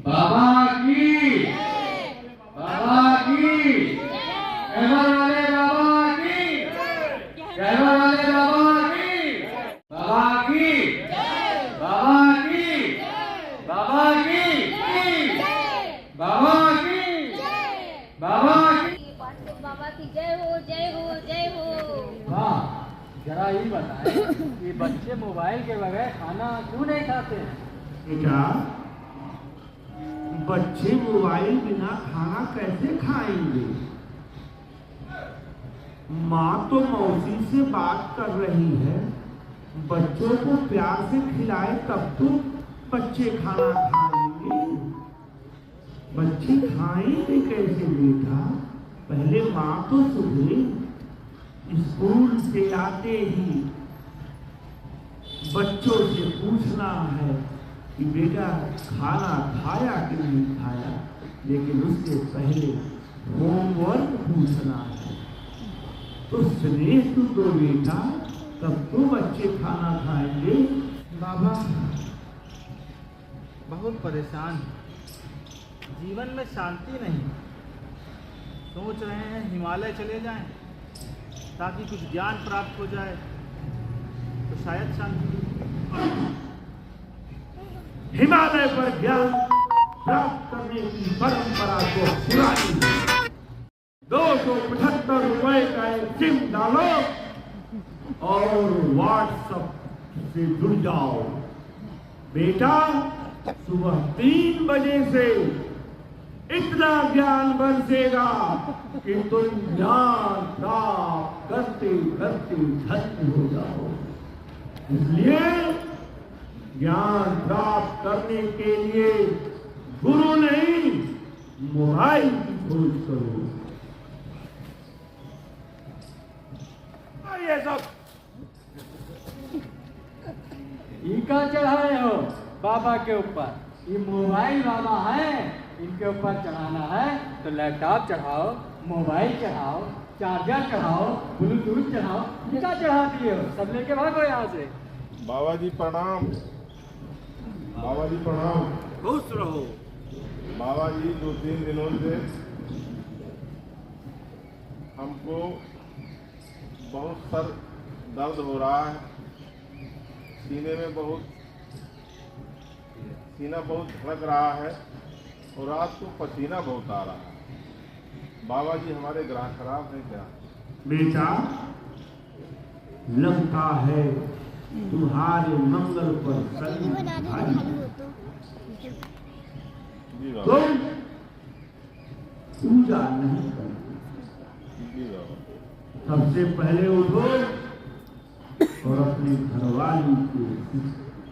बाबा की, बाबा की, कहवर वाले बाबा की, कहवर वाले बाबा की, बाबा की, बाबा की, बाबा की, बाबा की, बाबा की, बाबा की जय हो, जय हो, जय हो। वाह, जरा ये बताएं कि बच्चे मोबाइल के बगैर खाना क्यों नहीं खाते हैं? बेटा, बच्चे मोबाइल बिना खाना कैसे खाएंगे? माँ तो मौसी से बात कर रही है, बच्चों को प्यार से खिलाए तब तो बच्चे खाना खाएंगे। बच्चे खाएंगे कैसे बेटा? पहले माँ तो सुबह स्कूल से आते ही बच्चों से पूछना है कि बेटा खाना खाया कि नहीं खाया, लेकिन उससे पहले होमवर्क पूछना है। तो स्नेह तो दो बेटा, तब तो बच्चे खाना खाएंगे। बाबा बहुत परेशान हैं, जीवन में शांति नहीं। सोच रहे हैं हिमालय चले जाएं ताकि कुछ ज्ञान प्राप्त हो जाए तो शायद शांति। हिमालय पर ज्ञान प्राप्त करने की परंपरा को पुरानी है। 275 रुपए का एक सिम डालो और व्हाट्सएप से जुड़ जाओ। बेटा सुबह 3 बजे से इतना ज्ञान बरसेगा कि तुम ज्ञान प्राप्त करते करते धन्य हो जाओ। इसलिए ज्ञान प्राप्त करने के लिए गुरु नहीं, मोबाइल की खोज करो। ये सब ये कहाँ चढ़ाए हो बाबा के ऊपर? ये मोबाइल बाबा है, इनके ऊपर चढ़ाना है तो लैपटॉप चढ़ाओ, मोबाइल चढ़ाओ, चार्जर चढ़ाओ, ब्लूटूथ चढ़ाओ। क्या चढ़ा दिए हो? सब लेके भागो यहाँ से। बाबा जी प्रणाम। बाबा जी प्रणाम। खुश रहो। बाबा जी 2-3 दिनों से हमको बहुत सर दर्द हो रहा है, सीना बहुत धड़क रहा है और रात को पसीना बहुत आ रहा है। बाबा जी हमारे ग्रह खराब है क्या? बेटा लगता है तुम्हारे मंगल पर शनि भारी है। जी बाबा। तुम पूजा नहीं करते। जी बाबा। सबसे पहले उठो और अपनी घरवाली के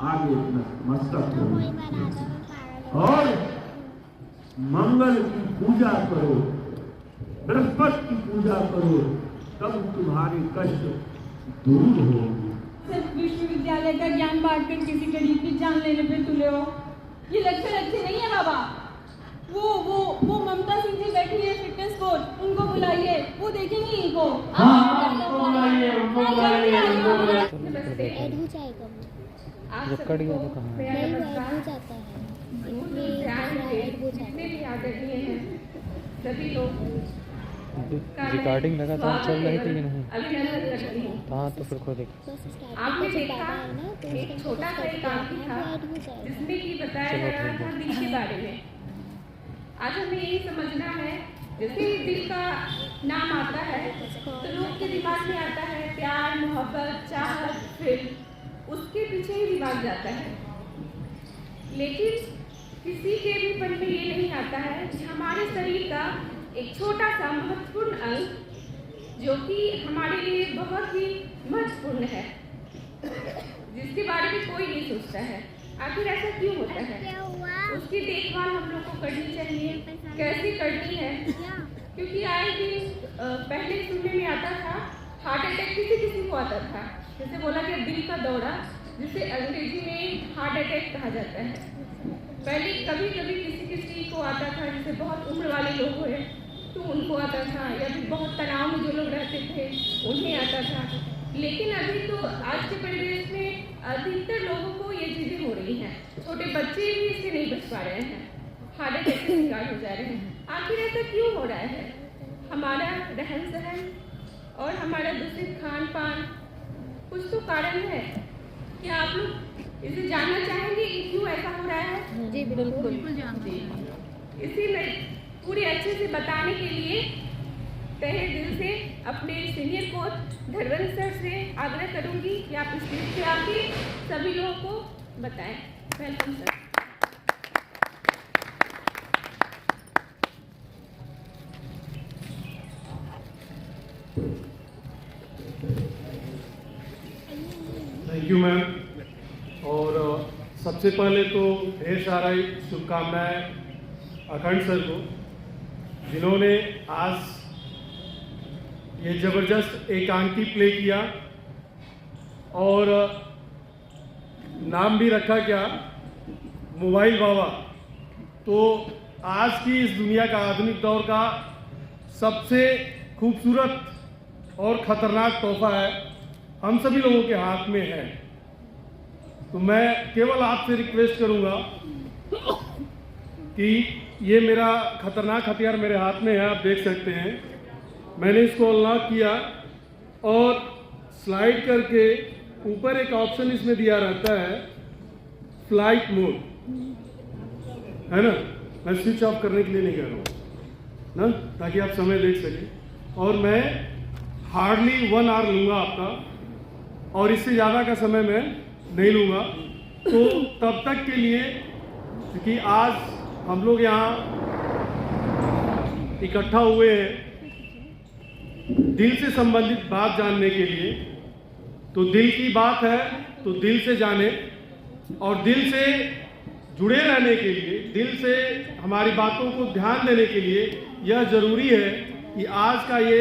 आगे नतमस्तक करो और मंगल की पूजा करो, बृहस्पति की पूजा करो, तब तुम्हारे कष्ट दूर होंगे। सिर्फ विश्वविद्यालय का ज्ञान बांटकर किसी गरीब की जान लेने पे तुले हो, ये लक्षण अच्छे नहीं है बाबा। वो ममता सिंह जी बैठी है फिटनेस कोच, उनको बुलाइए, वो देखेंगे इनको। उनको बुलाइए, उनको बुलाइए, उनको बुलाइए। ऐड हो जाएगा वो। जब कट गया तो कहाँ? नहीं, वो ऐड हो जाता है। जितने भी आदरणीय हैं सभी लोग रिकॉर्डिंग लगातार चल रही थी कि नहीं? अभिनंदन करती हूँ। हाँ तो फिर खोले। आपने देखा एक छोटा सा एक काम था जिसमें कि बताया जा रहा था दिल के बारे में। आज हमें यही समझना है, जैसे ही दिल का नाम आता है तो लोग के दिमाग में आता है प्यार, मोहब्बत, चाहत, फिल्म, उसके पीछे ही दिमाग जाता है। लेकिन किसी के भी मन में ये नहीं आता है कि हमारे शरीर का एक छोटा सा महत्वपूर्ण अंग जो कि हमारे लिए बहुत ही महत्वपूर्ण है, जिसके बारे में कोई नहीं सोचता है। आखिर ऐसा क्यों होता है? उसकी देखभाल हम लोग को करनी चाहिए। कैसे करनी है? क्योंकि आए दिन पहले सुनने में आता था हार्ट अटैक किसी को आता था, जैसे बोला कि दिल का दौरा, जिसे अंग्रेजी में हार्ट अटैक कहा जाता है। पहले कभी कभी किसी को आता था, जैसे बहुत उम्र वाले लोग हुए तो उनको आता था, या फिर बहुत तनाव में जो लोग रहते थे उन्हें आता था। लेकिन अभी तो आज के परिवेश में अधिकतर लोगों को ये चीज़ें हो रही हैं। छोटे बच्चे भी इससे नहीं बच पा रहे हैं, हार्ट अटैक के शिकार हो जा रहे हैं। आखिर ऐसा क्यों हो रहा है? हमारा रहन सहन और हमारा दूषित खान पान कुछ तो कारण है। क्या आप लोग इसे जानना चाहेंगे कि क्यों ऐसा हो रहा है? जी बिल्कुल जानते हैं। इसी में पूरे अच्छे से बताने के लिए तहे दिल से अपने सीनियर कोच धरवंत सर से आग्रह करूंगी कि आप इस स्टेज पे आके सभी लोगों को बताएं। Welcome sir. Thank you ma'am. और सबसे पहले तो ढेर सारा शुभकामनाएं अखंड सर को, जिन्होंने आज ये ज़बरदस्त एकांकी प्ले किया और नाम भी रखा क्या, मोबाइल बाबा। तो आज की इस दुनिया का आधुनिक दौर का सबसे खूबसूरत और ख़तरनाक तोहफा है, हम सभी लोगों के हाथ में है। तो मैं केवल आपसे रिक्वेस्ट करूंगा कि ये मेरा खतरनाक हथियार मेरे हाथ में है, आप देख सकते हैं। मैंने इसको अनलॉक किया और स्लाइड करके ऊपर एक ऑप्शन इसमें दिया रहता है फ्लाइट मोड, है ना। मैं स्विच ऑफ करने के लिए नहीं कर रहा हूँ ना, ताकि आप समय देख सकें। और मैं हार्डली 1 आवर लूँगा आपका, और इससे ज़्यादा का समय मैं नहीं लूँगा। तो तब तक के लिए, क्योंकि आज हम लोग यहाँ इकट्ठा हुए हैं दिल से संबंधित बात जानने के लिए, तो दिल की बात है तो दिल से जाने, और दिल से जुड़े रहने के लिए, दिल से हमारी बातों को ध्यान देने के लिए यह जरूरी है कि आज का ये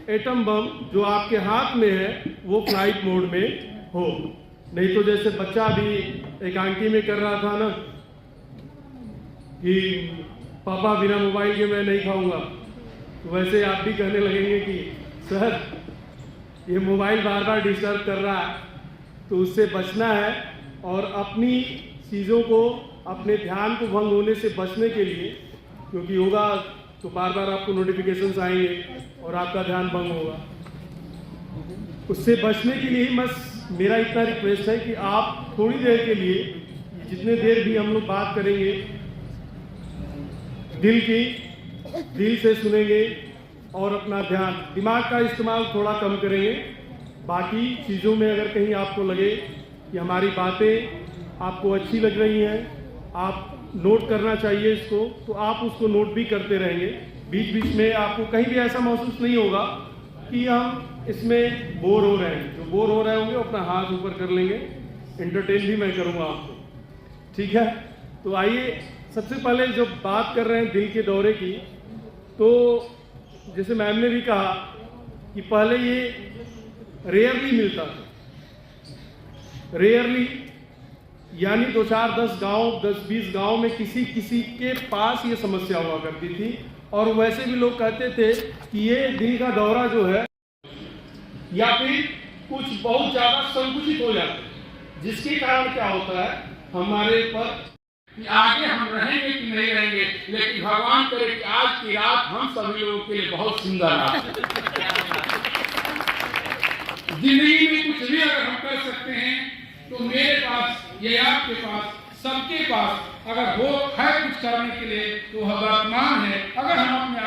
एटम बम जो आपके हाथ में है वो फ्लाइट मोड में हो। नहीं तो जैसे बच्चा भी एकांकी में कर रहा था ना कि पापा बिना मोबाइल के मैं नहीं खाऊंगा, तो वैसे आप भी कहने लगेंगे कि सर ये मोबाइल बार बार डिस्टर्ब कर रहा है, तो उससे बचना है। और अपनी चीज़ों को, अपने ध्यान को भंग होने से बचने के लिए, क्योंकि होगा तो बार बार आपको नोटिफिकेशंस आएंगे और आपका ध्यान भंग होगा, उससे बचने के लिए बस मेरा इतना रिक्वेस्ट है कि आप थोड़ी देर के लिए, जितने देर भी हम लोग बात करेंगे, दिल से सुनेंगे और अपना ध्यान, दिमाग का इस्तेमाल थोड़ा कम करेंगे। बाकी चीज़ों में अगर कहीं आपको लगे कि हमारी बातें आपको अच्छी लग रही हैं, आप नोट करना चाहिए इसको, तो आप उसको नोट भी करते रहेंगे। बीच बीच में आपको कहीं भी ऐसा महसूस नहीं होगा कि हम इसमें बोर हो रहे हैं। जो बोर हो रहे होंगे अपना हाथ ऊपर कर लेंगे, एंटरटेन भी मैं करूँगा आपको, ठीक है। तो आइए, सबसे पहले जब बात कर रहे हैं दिल के दौरे की, तो जैसे मैम ने भी कहा कि पहले ये रेयरली मिलता था, रेयरली यानी 2-4-10 गांव, 10-20 गांव में किसी के पास ये समस्या हुआ करती थी। और वैसे भी लोग कहते थे कि ये दिल का दौरा जो है या फिर कुछ बहुत ज़्यादा संकुचित हो जाता है, जिसके कारण क्या होता है हमारे पर कि आगे हम रहेंगे कि नहीं रहेंगे, लेकिन भगवान करे कि आज की रात हम सभी लोगों के लिए बहुत सुंदर रात है। जिंदगी में कुछ भी अगर हम कर सकते हैं तो मेरे पास या आपके पास, सबके पास अगर वो है कुछ करने के लिए तो वह वर्तमान है। अगर हम अपने